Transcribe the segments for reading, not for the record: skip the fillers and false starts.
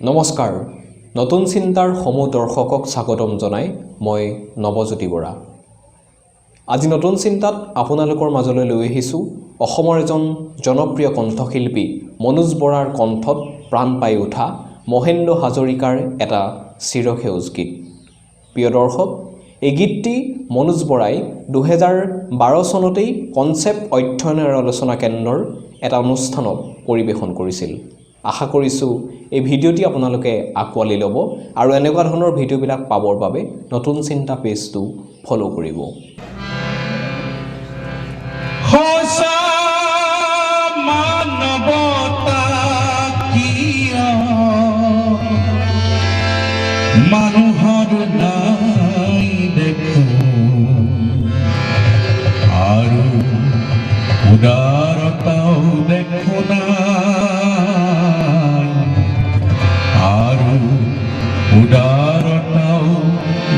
নমস্কাৰ নতুন চিন্তাৰ সমূহ দৰ্শকক স্বাগতম জনাই মই নৱজ্যোতি বৰা আজি নতুন চিন্তাত আপোনালোকৰ মাজলৈ লৈ আহিছো অসমৰ এজন জনপ্ৰিয় কণ্ঠশিল্পী মনোজ বৰাৰ কণ্ঠত প্ৰাণ পাই উঠা মহেন্দ্ৰ হাজৰিকাৰ এটা চিৰসেউজ গীত প্ৰিয় দৰ্শক এই গীতটি মনোজ বৰাই 2012 চনতেই কনসেপ্ট অধ্যয়ন আৰু আলোচনা কেন্দ্ৰৰ এটা অনুষ্ঠানত পৰিবেশন কৰিছিল আশা কৰিছো এই ভিডিওটি আপোনালোকে আকোৱালি ল'ব আৰু এনেকুৱা ধৰণৰ ভিডিওবিলাক পাবৰ বাবে নতুন চিন্তা পেজটো ফলো কৰিব হসা মানবতা কিয় মানুহৰ নাই দেখো আৰু উদাৰতাও দেখো না উদাৰতাও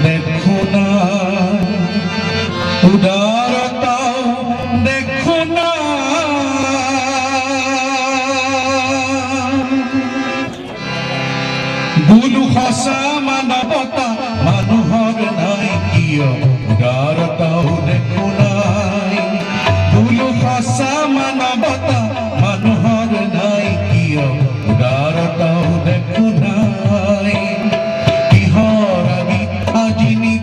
দেখো না উদাৰতাও দেখো না বুলু হসা মানবতা মানুহৰ নাই কিয় উদাৰতাও দেখো নাই বুলু হসা মানবতা মানুহৰ নাই কিয় উদাৰতাও দেখো নাই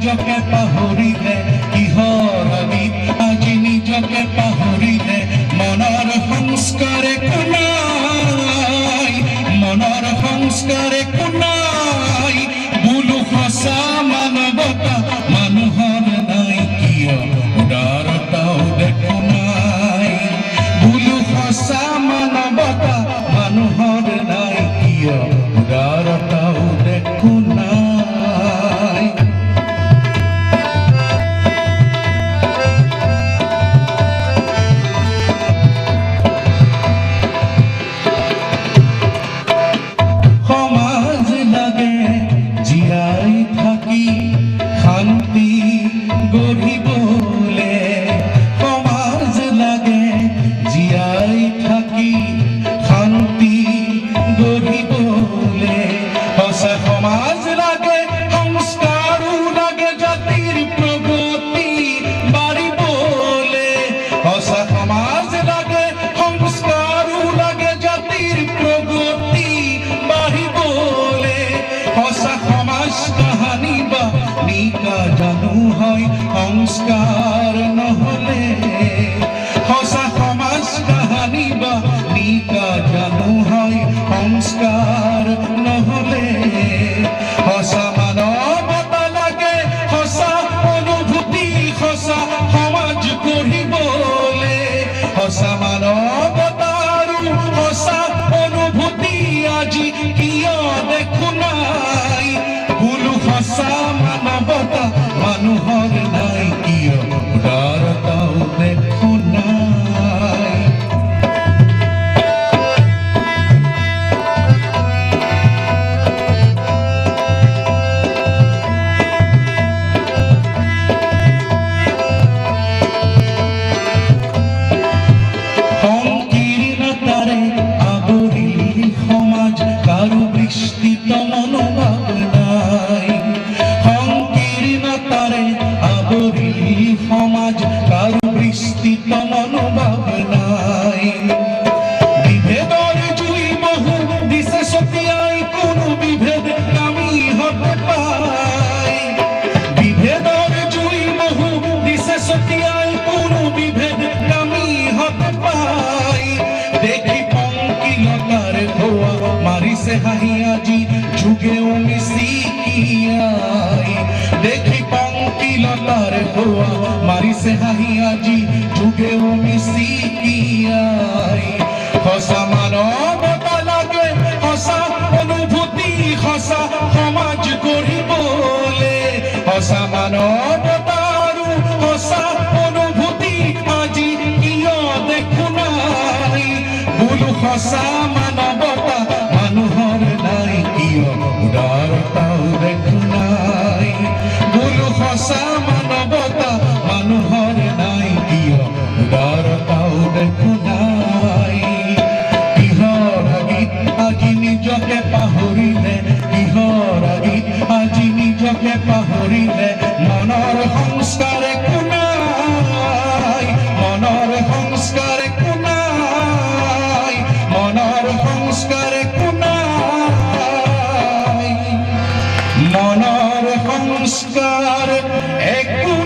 নিজকে পাহৰিলে কিহৰ আমি আজি নিজকে পাহৰিলে মনৰ সংস্কাৰে কোনাই মনৰ সংস্কাৰে কোনাই বুলু সঁচা মানৱতা মানুহৰ নাই কিয় উদাৰতাও দেখো নাই বুলু সঁচা মানৱতা মানুহৰ নাই কিয় উদাৰতাও দেখো নাই সংস্কাৰ নহলে হসা সমাজ কাহানী বা নিকা জানো হয় সংস্কাৰ নহলে হসা মানৱতা লাগে হসা অনুভূতি হসা সমাজ গঢ়িবলে হসা মানৱতা আৰু হসা অনুভূতি আজি কিয় দেখো নাই বুলু হসা মানৱতা মানুহৰ নাই কিয় উদাৰতাও দেখো নাই সংকীৰ্ণতাৰে আৱৰিল সমাজ কাৰো বিস্তৃত মনোভাৱ নাই সমাজ কাৰো বিস্তৃত মনোভাৱ নাই বিভেদৰ জুই বহু দিছে ছটিয়াই কোনো বিভেদ কামি হতে পায় বিভেদৰ জুই বহু দিছে ছটিয়াই কোনো বিভেদ কামি হতে পায় দেখি পংকিলতাৰ ধোৱা মাৰিছে হাঁহি আজি যুগেও মিচিকিয়াই দেখি পংকিলতাৰ ধোৱা মাৰিছে হাঁহি আজি যুগেও মিচিকিয়াই হসা মানৱতা লাগে হসা অনুভূতি হসা সমাজ গঢ়িবলে হসা মানৱতা আৰু হসা অনুভূতি আজি কিয় দেখো নাই বুলু হসা মানৱতা মানুহৰ নাই কিয় উদাৰতাও দেখো নাই বুলু হসা মানৱতা মানুহৰ নাই কিয় উদাৰতাও দেখো নাই কিহৰ আজি নিজকে পাহৰি কৰিলে কিহৰ আদিত আজি নিজকে পাহৰিলে মনৰ সংস্কাৰ একো নাই মনৰ সংস্কাৰ একো নাই মনৰ সংস্কাৰ একো নাই মনৰ সংস্কাৰ একো